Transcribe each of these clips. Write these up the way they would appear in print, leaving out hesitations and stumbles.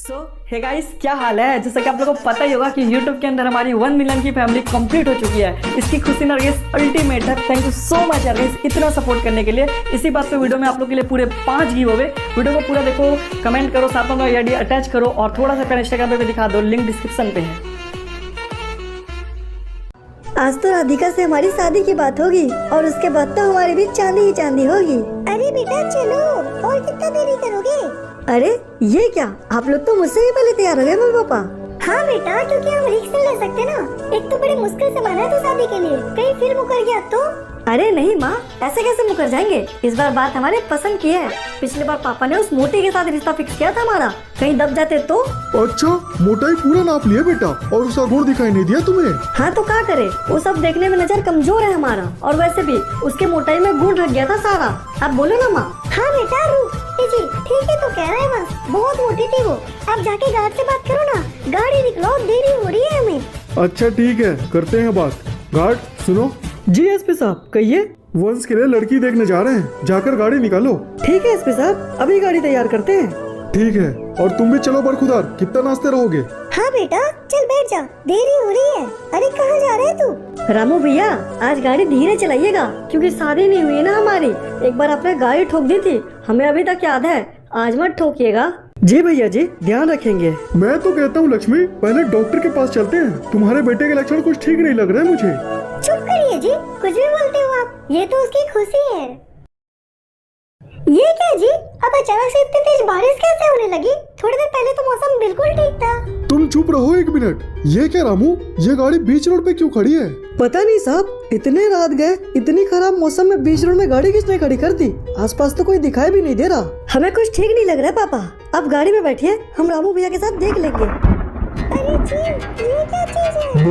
Hey guys, क्या हाल है। जैसा कि आप लोगों को पता ही होगा कि YouTube के अंदर हमारी 1 मिलियन की फैमिली कंप्लीट हो चुकी है। इसकी खुशी ना गाइस अल्टीमेट है। थैंक यू सो मच यार गाइस इतना सपोर्ट करने के लिए। इसी बात पे वीडियो में आप लोगों के लिए पूरे 5 गिव अवे। वीडियो को पूरा देखो, कमेंट करो, साथ में आईडी अटैच करो और थोड़ा सा इंस्टाग्राम पे भी दिखा दो, लिंक डिस्क्रिप्शन पे है। आज तो राधिका से हमारी शादी की बात होगी और उसके बाद तो हमारे बीच चांदी ही चांदी होगी। अरे बेटा चलो, और कितना देरी करोगे? अरे ये क्या, आप लोग तो मुझसे भी पहले तैयार हो गए मम्मी पापा। हाँ बेटा, क्योंकि हम रिस्क नहीं ले सकते ना। एक तो बड़ी मुश्किल से माना है तो शादी के लिए, कहीं फिर मुकर गया तो? अरे नहीं माँ, ऐसे कैसे मुकर जाएंगे। इस बार बात हमारे पसंद की है। पिछली बार पापा ने उस मोटी के साथ रिश्ता फिक्स किया था हमारा, कहीं दब जाते तो। अच्छा, मोटाई पूरा नाप लिया बेटा और उसका गुण दिखाई नहीं दिया तुम्हें? हाँ तो क्या करे, वो सब देखने में नजर कमजोर है हमारा, और वैसे भी उसके मोटाई में गुण रख गया था सारा। आप बोलो ना माँ। हाँ बेटा रुक जी, ठीक है तो कह रहे हैं बस, बहुत मोटी थी वो। आप जाके गार्ड से बात करो ना, गाड़ी निकलो, देरी हो रही है हमें। अच्छा ठीक है, करते हैं बात। गार्ड सुनो। जी एसपी साहब कहिए। वंश के लिए लड़की देखने जा रहे हैं, जाकर गाड़ी निकालो। ठीक है एसपी साहब, अभी गाड़ी तैयार करते हैं। ठीक है, और तुम भी चलो बरखुदार, कितना नाचते रहोगे? हाँ बेटा चल बैठ जा, देरी हो रही है। अरे कहाँ जा रहे तू? रामू भैया आज गाड़ी धीरे चलाइएगा, क्योंकि शादी नहीं हुई ना हमारी। एक बार आपने गाड़ी ठोक दी थी, हमें अभी तक याद है। आज मत ठोकिएगा। जी भैया जी, ध्यान रखेंगे। मैं तो कहता हूँ लक्ष्मी, पहले डॉक्टर के पास चलते हैं। तुम्हारे बेटे के लक्षण कुछ ठीक नहीं लग रहे हैं मुझे। चुप करिए जी, कुछ भी बोलते हो आप, ये तो उसकी खुशी है। ये क्या जी, अब अचानक से इतनी तेज बारिश कैसे होने लगी? थोड़ी देर पहले तो मौसम बिल्कुल ठीक था। तुम चुप रहो 1 मिनट। ये क्या रामू, ये गाड़ी बीच रोड पे क्यों खड़ी है? पता नहीं साहब, इतने रात गए, इतनी खराब मौसम में बीच रोड में गाड़ी किसने खड़ी कर दी? आसपास तो कोई दिखाई भी नहीं दे रहा। हमें कुछ ठीक नहीं लग रहा पापा। अब गाड़ी में बैठिए, हम रामू भैया के साथ देख लेंगे। अरे जी, ये क्या चीज है?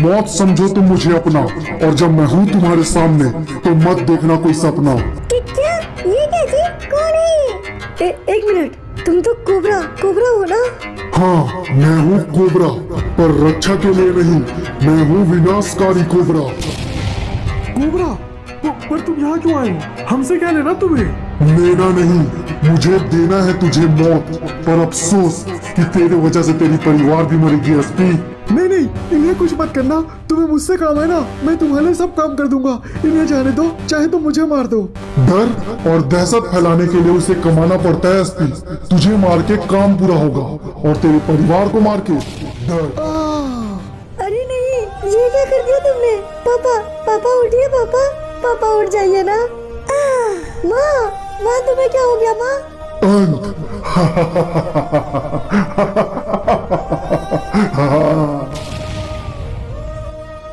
मौत समझो तुम मुझे अपना, और जब मैं हूँ तुम्हारे सामने तो मत देखना कोई सपना। क्या ये क्या जी, कौन है? एक मिनट, तुम तो कोबरा हो ना? हाँ मैं हूँ कोबरा, पर रक्षा के लिए नहीं, मैं हूँ विनाशकारी कोबरा। कोबरा, पर तुम यहाँ क्यों आए? हमसे क्या लेना तुम्हें? लेना नहीं, मुझे देना है तुझे मौत, पर अफसोस कि तेरे वजह से तेरी परिवार भी मरेगी। एसपी नहीं, इन्हें कुछ मत करना। तुम्हें मुझसे काम है ना, मैं तुम्हारे सब काम कर दूंगा। इन्हें जाने दो, चाहे तो मुझे मार दो। डर और दहशत फैलाने के लिए उसे कमाना पड़ता है एसपी। तुझे मार के काम पूरा होगा, और तेरे परिवार को मार के डर। अरे नहीं, ये क्या कर दिया तुमने? पापा उठिए, पापा उठ जाइए ना। माँ तुम्हें क्या हो गया माँ? अंत।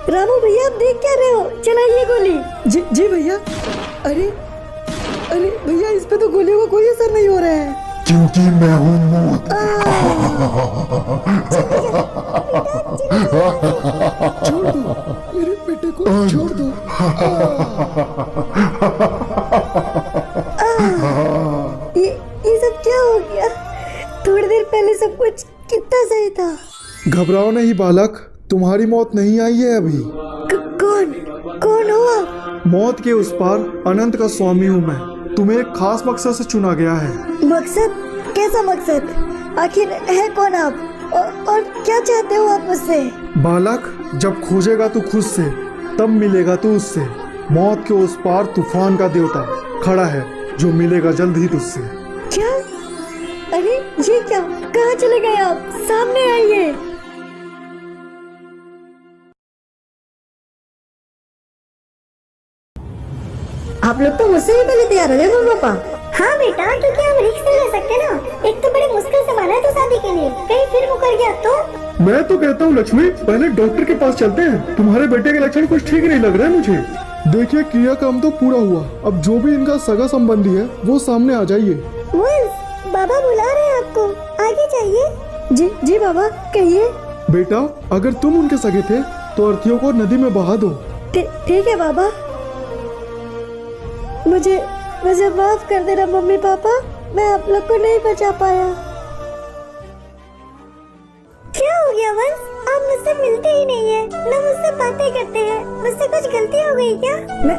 रामू भैया आप देख क्या रहे हो? चलाइए गोली। जी भैया। अरे भैया, इस पे तो गोलियों का कोई असर नहीं हो रहा है। क्योंकि मैं हूँ मौत। छोड़ दो मेरे बेटे को, छोड़ दो। ये सब क्या हो गया? थोड़ी देर पहले सब कुछ कितना सही था। घबराओ नहीं बालक, तुम्हारी मौत नहीं आई है अभी। कौन हो आप? मौत के उस पार अनंत का स्वामी हूँ मैं। तुम्हें एक खास मकसद से चुना गया है। मकसद? कैसा मकसद? आखिर है कौन आप, और क्या चाहते हो आप मुझसे? बालक, जब खोजेगा तू खुद से, तब मिलेगा तू उससे। मौत के उस पार तूफान का देवता खड़ा है, जो मिलेगा जल्द ही तुझसे। क्या? अरे ये क्या, कहाँ चले गए आप? सामने आइए। आप लोग तो मुझसे भी पहले तैयार हो गए मम्मी पापा। हाँ बेटा, क्योंकि हम रिस्क नहीं ले सकते ना। एक तो बड़ी मुश्किल से माना है तो शादी के लिए, कहीं फिर मुकर गया तो? मैं तो कहता हूँ लक्ष्मी, पहले डॉक्टर के पास चलते हैं। तुम्हारे बेटे के लक्षण कुछ ठीक नहीं लग रहे हैं मुझे। देखिए, किया काम तो पूरा हुआ। अब जो भी इनका सगा संबंधी है वो सामने आ जाइए। बाबा बुला रहे हैं आपको, आगे जाइए। जी बाबा कहिए। बेटा, अगर तुम उनके सगे थे तो अर्थियों को नदी में बहा दो। ठीक है बाबा। मुझे माफ कर देना मम्मी पापा, मैं आप लोग को नहीं बचा पाया। क्या हो गया वंश, आप मुझसे मिलते ही नहीं है, न मुझसे बातें करते हैं। मुझसे कुछ गलती हो गई क्या?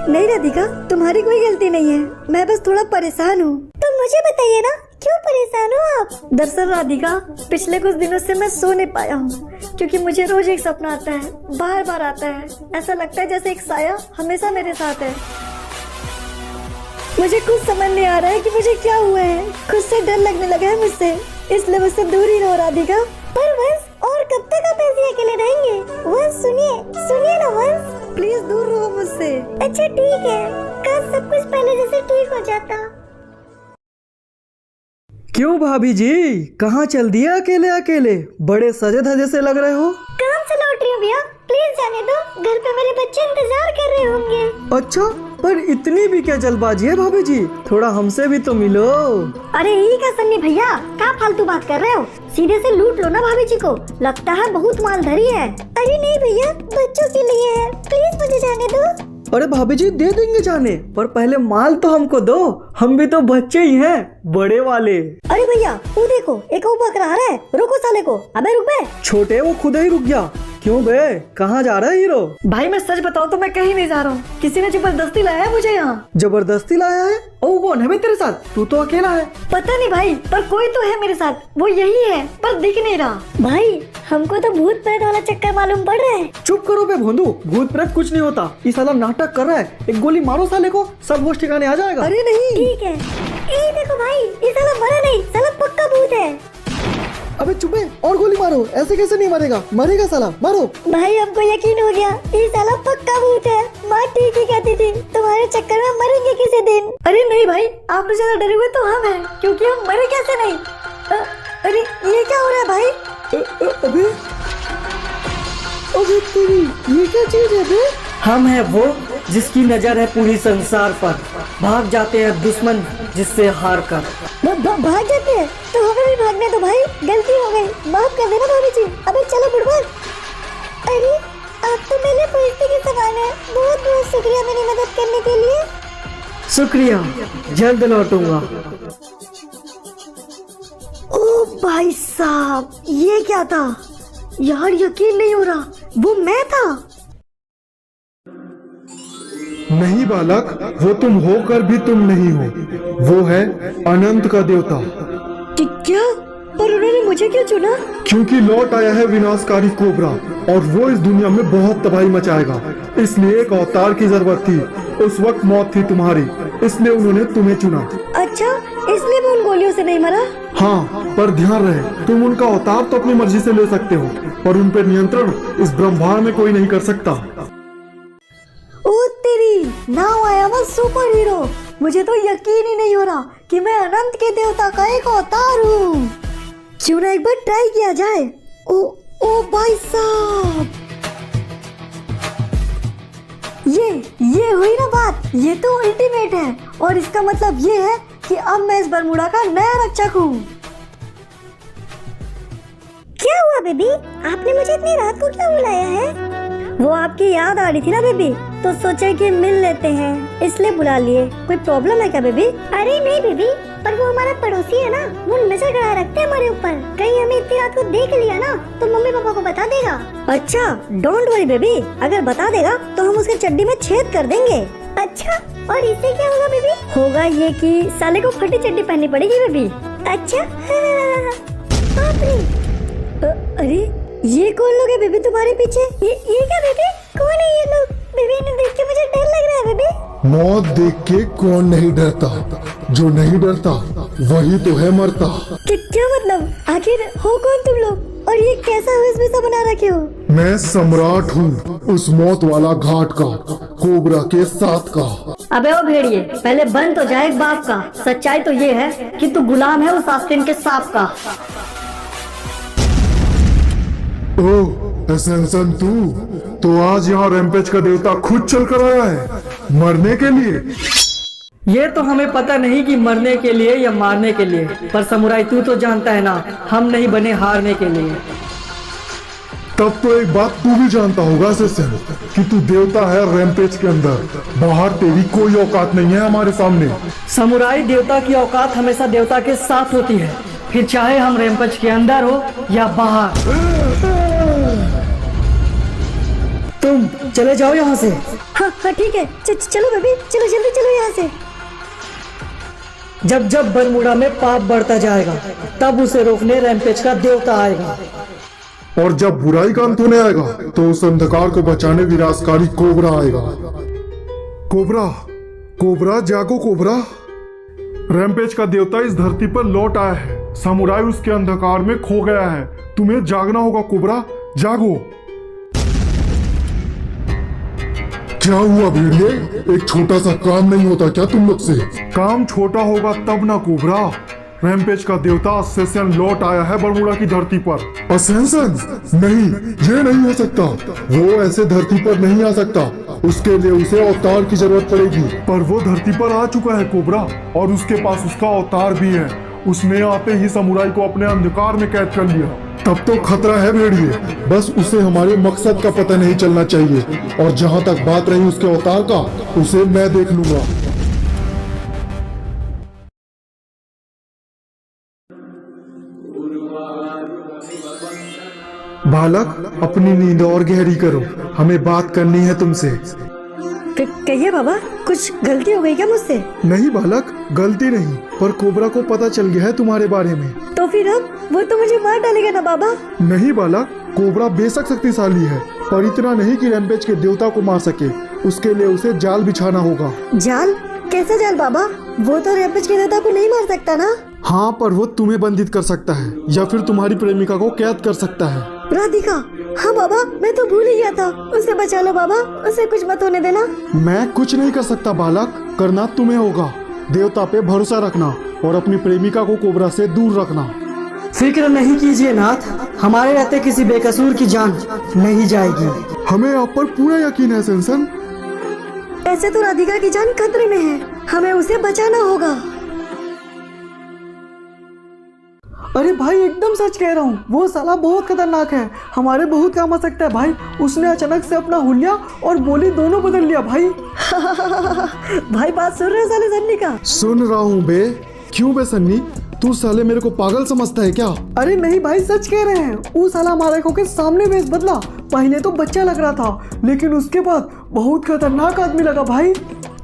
नहीं राधिका, तुम्हारी कोई गलती नहीं है, मैं बस थोड़ा परेशान हूँ। तो मुझे बताइए ना, क्यों परेशान हो आप? दरअसल राधिका, पिछले कुछ दिनों से मैं सो नहीं पाया हूँ, क्योंकि मुझे रोज एक सपना आता है, बार बार आता है। ऐसा लगता है जैसे एक साया हमेशा मेरे साथ है। मुझे कुछ समझ नहीं आ रहा है कि मुझे क्या हुआ है। खुद से डर लगने लगा है मुझसे, इसलिए मुझसे दूर ही रहो राधिका। पर वंश, और कब तक आप ऐसे अकेले रहेंगे? वंश सुनिए ना वंश, प्लीज दूर रहो मुझसे। अच्छा ठीक है, कल सब कुछ पहले जैसे ठीक हो जाता। क्यों भाभी जी, कहाँ चल दिया अकेले अकेले? बड़े सजे धजे से लग रहे हो। काम से लौट रही हूँ भैया, प्लीज जाने दो, घर पे मेरे बच्चे इंतजार कर रहे होंगे। अच्छा, पर इतनी भी क्या जल्दबाजी है भाभी जी? थोड़ा हमसे भी तो मिलो। अरे ये क्या सन्नी भैया, क्या फालतू बात कर रहे हो? सीधे से लूट लो ना भाभी जी को, लगता है बहुत मालधारी है। अरे नहीं भैया, बच्चों के लिए है, प्लीज मुझे जाने दो। अरे भाभी जी दे देंगे जाने, पर पहले माल तो हमको दो, हम भी तो बच्चे ही हैं, बड़े वाले। अरे भैया वो देखो, एक वो बकरा आ रहा है, रुको साले को। अबे रुक बे। छोटे वो खुद ही रुक गया। क्यों बे, कहाँ जा रहा है हीरो? भाई मैं सच बताऊँ तो मैं कहीं नहीं जा रहा हूँ, किसी ने जबरदस्ती लाया है मुझे यहाँ। जबरदस्ती लाया है? ओ कौन है बे तेरे साथ? तू तो अकेला है। पता नहीं भाई, पर कोई तो है मेरे साथ, वो यही है, पर दिख नहीं रहा। भाई हमको तो भूत प्रेत वाला चक्कर मालूम पड़ रहा है। चुप करो बे भोंदू, भूत प्रेत कुछ नहीं होता। ये साला नाटक कर रहा है, एक गोली मारो साले को, सब होश ठिकाने आ जाएगा। अरे नहीं ठीक है। ये देखो भाई, ये साला मरा नहीं, साला पक्का भूत है। अबे चुपे, और गोली मारो, ऐसे कैसे नहीं मरेगा? मरेगा साला, मारो। भाई हमको यकीन हो गया, ये साला पक्का भूत है। माँ ठीक ही कहती थी, तुम्हारे चक्कर में मरेंगे किसी दिन। अरे नहीं भाई, आप तो ज्यादा डरे हुए तो हम हैं, क्योंकि हम मरे कैसे नहीं। अरे ये क्या हो रहा है भाई? अबे अबे तेरी, ये क्या चीज है बे? हम हैं वो जिसकी नजर है पूरी संसार पर, भाग जाते हैं दुश्मन जिससे हार कर। भाग जाते हैं तो हमें भी भागने दो भाई, गलती हो गई, माफ कर देना भाभी जी। अबे चलो बुढ़वा। अरे आप तो मेरे पूछते के समान है, बहुत बहुत शुक्रिया मेरी मदद करने के लिए। शुक्रिया, जल्द लौटूंगा। ओ भाई साहब, ये क्या था यार? यकीन नहीं हो रहा, वो मैं था। नहीं बालक, वो तुम होकर भी तुम नहीं हो, वो है अनंत का देवता। क्या? पर उन्होंने मुझे क्यों चुना? क्योंकि लौट आया है विनाशकारी कोबरा, और वो इस दुनिया में बहुत तबाही मचाएगा, इसलिए एक अवतार की जरूरत थी। उस वक्त मौत थी तुम्हारी, इसलिए उन्होंने तुम्हें चुना। अच्छा, इसलिए मैं उन गोलियों से नहीं मरा? हाँ, पर ध्यान रहे, तुम उनका अवतार तो अपनी मर्जी से ले सकते हो, पर उन पर नियंत्रण इस ब्रह्मांड में कोई नहीं कर सकता। ओ तेरी, now I am a super hero. मुझे तो यकीन ही नहीं हो रहा कि मैं अनंत के देवता का एक अवतार हूँ। क्यों ना एक बार ट्राई किया जाए। ओ भाई साहब, ये हुई ना बात, ये तो अल्टीमेट है, और इसका मतलब ये है कि अब मैं इस बरमूडा का नया रक्षक हूँ। क्या हुआ बेबी, आपने मुझे इतनी रात को क्यों बुलाया है? वो आपकी याद आ रही थी ना बेबी, तो सोचा कि मिल लेते हैं, इसलिए बुला लिए। कोई प्रॉब्लम है क्या बेबी? अरे नहीं बेबी, पर वो हमारा पड़ोसी है ना, वो नजर गड़ा रखते हैं हमारे ऊपर, कहीं हमें इतनी रात को देख लिया ना तो मम्मी पापा को बता देगा। अच्छा डोंट वरी बेबी, अगर बता देगा तो हम उसके चड्डी में छेद कर देंगे। अच्छा, और इससे क्या होगा बेबी? होगा ये कि साले को फटी चड्डी पहननी पड़ेगी बेबी। अच्छा बाप रे, अरे ये कौन लोग है बेबी तुम्हारे पीछे? ये क्या बेबी, कौन है ये लोग? बेबी इन्हें देख के मुझे डर लग रहा है बेबी। मौत देख के कौन नहीं डरता, जो नहीं डरता वही तो है मरता। क्या मतलब, आखिर हो कौन तुम लोग, और ये कैसा वेशभूषा बना रखे हो? मैं सम्राट हूँ उस मौत वाला घाट का, कोबरा के साथ का। अबे ओ भेड़िए, पहले बन तो जाए बाप का। सच्चाई तो ये है कि तू गुलाम है उस आस्तीन के सांप का। ओह एसेंसन तू, तो आज यहाँ रैम्पेज का देवता खुद चल कर आया है मरने के लिए। ये तो हमें पता नहीं कि मरने के लिए या मारने के लिए, पर समुराई तू तो जानता है ना, हम नहीं बने हारने के लिए। तब तो एक बात तू भी जानता होगा एसेंसन, कि तू देवता है रैम्पेज के अंदर, बाहर तेरी कोई औकात नहीं है हमारे सामने। समुराई देवता की औकात हमेशा देवता के साथ होती है, फिर चाहे हम रैम्पेज के अंदर हो या बाहर। तुम चले जाओ यहाँ से। हाँ ठीक है, चलो बेबी, चलो जल्दी चलो यहाँ से। जब जब बरमूडा में पाप बढ़ता जाएगा तब उसे रोकने रैम्पेज का देवता आएगा। और जब बुराई का अंत होने आएगा तो उस अंधकार को बचाने विनाशकारी कोबरा आएगा। कोबरा, कोबरा जागो कोबरा। रैम्पेज का देवता इस धरती पर लौट आया है। समुराई उसके अंधकार में खो गया है। तुम्हें जागना होगा कोबरा, जागो। क्या हुआ भेड़िए? एक छोटा सा काम नहीं होता क्या तुम लोग से? काम छोटा होगा तब ना कोबरा। रैम्पेज का देवता असेंशन लौट आया है बरमूडा की धरती पर। असेंशन? नहीं, ये नहीं हो सकता। वो ऐसे धरती पर नहीं आ सकता। उसके लिए उसे अवतार की जरूरत पड़ेगी। पर वो धरती पर आ चुका है कोबरा, और उसके पास उसका अवतार भी है। उसने आते ही समुराई को अपने अंधकार में कैद कर लिया। तब तो खतरा है भेड़िए, बस उसे हमारे मकसद का पता नहीं चलना चाहिए। और जहाँ तक बात रही उसके अवतार का, उसे मैं देख लूंगा। बालक, अपनी नींद और गहरी करो, हमें बात करनी है तुमसे। कहिए बाबा, कुछ गलती हो गई क्या मुझसे? नहीं बालक, गलती नहीं, पर कोबरा को पता चल गया है तुम्हारे बारे में। तो फिर अब वो तो मुझे मार डालेगा ना बाबा? नहीं बालक, कोबरा बेशक शक्तिशाली है, पर इतना नहीं कि रैम्पेज के देवता को मार सके। उसके लिए उसे जाल बिछाना होगा। जाल? कैसा जाल बाबा? वो तो रैम्पेज के देवता को नहीं मार सकता ना? हाँ, पर वो तुम्हें बंधित कर सकता है या फिर तुम्हारी प्रेमिका को कैद कर सकता है। राधिका? हाँ बाबा, मैं तो भूल ही गया था। उसे बचा लो बाबा, उसे कुछ मत होने देना। मैं कुछ नहीं कर सकता बालक, करना तुम्हें होगा। देवता पे भरोसा रखना और अपनी प्रेमिका को कोबरा से दूर रखना। फिक्र नहीं कीजिए नाथ, हमारे रहते किसी बेकसूर की जान नहीं जाएगी। हमें आप पर पूरा यकीन है सेंसन। ऐसे तो राधिका की जान खतरे में है, हमें उसे बचाना होगा। अरे भाई, एकदम सच कह रहा हूँ, वो साला बहुत खतरनाक है, हमारे बहुत काम आ सकता है भाई। उसने अचानक से अपना हुलिया और बोली दोनों बदल लिया भाई। भाई बात सुन रहे हो साले सन्नी का? सुन रहा हूँ बे। क्यों बे सन्नी, तू साले मेरे को पागल समझता है क्या? अरे नहीं भाई, सच कह रहे हैं। वो साला हमारे आंखों के सामने वेश बदला। पहले तो बच्चा लग रहा था, लेकिन उसके बाद बहुत खतरनाक आदमी लगा भाई।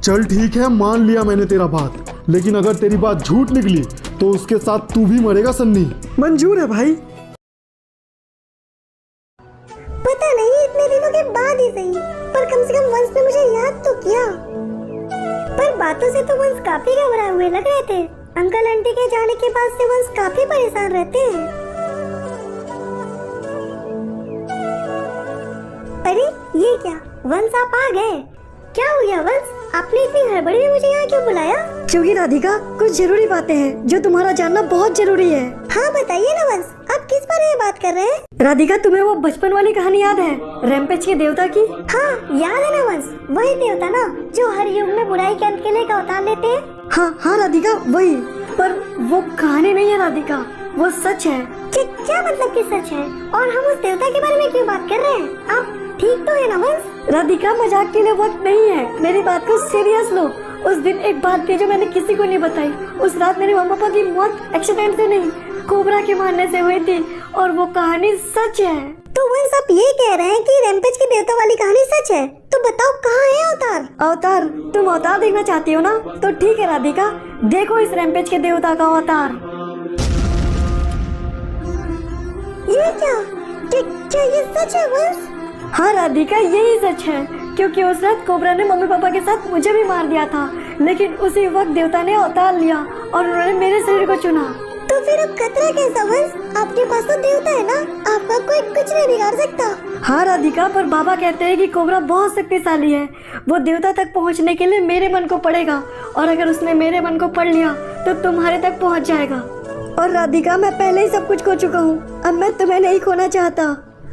चल ठीक है, मान लिया मैंने तेरा बात, लेकिन अगर तेरी बात झूठ निकली तो उसके साथ तू भी मरेगा सन्नी। मंजूर है भाई। पता नहीं इतने दिनों के बाद ही सही, पर कम से कम वंश ने मुझे याद तो किया। पर बातों से तो वंश काफी घबराए हुए लग रहे थे। अंकल आंटी के जाने के बाद से वंश काफी परेशान रहते हैं। अरे ये क्या, वंश आप आ गए? क्या हो गया वंश? आपने इतनी हड़बड़ी में मुझे यहाँ क्यों बुलाया? क्योंकि राधिका, कुछ जरूरी बातें हैं जो तुम्हारा जानना बहुत जरूरी है। हाँ बताइए ना वंश, आप किस बारे में बात कर रहे हैं? राधिका, तुम्हें वो बचपन वाली कहानी याद है, रैम्पेज के देवता की? हाँ याद है ना वंश, वही देवता ना जो हर युग में बुराई के अंत के लिए एक अवतार लेते हैं। हाँ राधिका, वही। पर वो कहानी नहीं है राधिका, वो सच है। क्या मतलब कि सच है? और हम उस देवता के बारे में क्यों बात कर रहे हैं? आप ठीक तो है ना वंश? राधिका, मजाक के लिए वक्त नहीं है, मेरी बात को सीरियस लो। उस दिन एक बात थी जो मैंने किसी को नहीं बताई। उस रात मेरे मम्मी पापा की मौत एक्सीडेंट से नहीं, कोबरा के मारने से हुई थी, और वो कहानी सच है। तो वंश आप ये कह रहे हैं कि रैम्पेज की देवता वाली कहानी सच है? तो बताओ कहाँ है अवतार? अवतार? तुम अवतार देखना चाहती हो ना? तो ठीक है राधिका, देखो इस रैम्पेज के देवता का अवतार। ये क्या ये सच है वंश? हाँ राधिका, यही सच है, क्योंकि उस रात कोबरा ने मम्मी पापा के साथ मुझे भी मार दिया था, लेकिन उसी वक्त देवता ने अवतार लिया और उन्होंने मेरे शरीर को चुना। तो फिर अब खतरा कैसा वंश? आपके पास तो देवता है ना, आपका कोई कुछ नहीं बिगाड़ सकता। हाँ राधिका, पर बाबा कहते हैं कि कोबरा बहुत शक्तिशाली है। वो देवता तक पहुँचने के लिए मेरे मन को पड़ेगा, और अगर उसने मेरे मन को पढ़ लिया तो तुम्हारे तक पहुँच जाएगा। और राधिका, मैं पहले ही सब कुछ खो चुका हूँ, अब मैं तुम्हें नहीं खोना चाहता।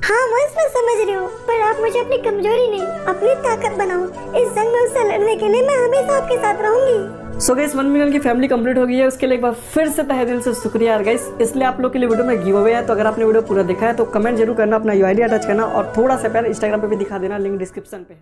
हाँ वंश, मैं समझ रही हूँ, पर आप मुझे अपनी कमजोरी नहीं, अपनी ताकत बनाओ। इस जंग में उससे लड़ने के लिए मैं हमेशा आपके साथ रहूंगी। सो गाइस, 1 मिलियन की फैमिली कंप्लीट हो गई है। उसके लिए एक बार फिर से तहे दिल से शुक्रिया यार गाइस। इसलिए आप लोग के लिए वीडियो में गिव अवे है, तो अगर आपने वीडियो पूरा देखा है तो कमेंट जरूर करना, अपना UID अटैच करना, और थोड़ा सा प्यार इंस्टाग्राम पे भी दिखा देना, लिंक डिस्क्रिप्शन पे है।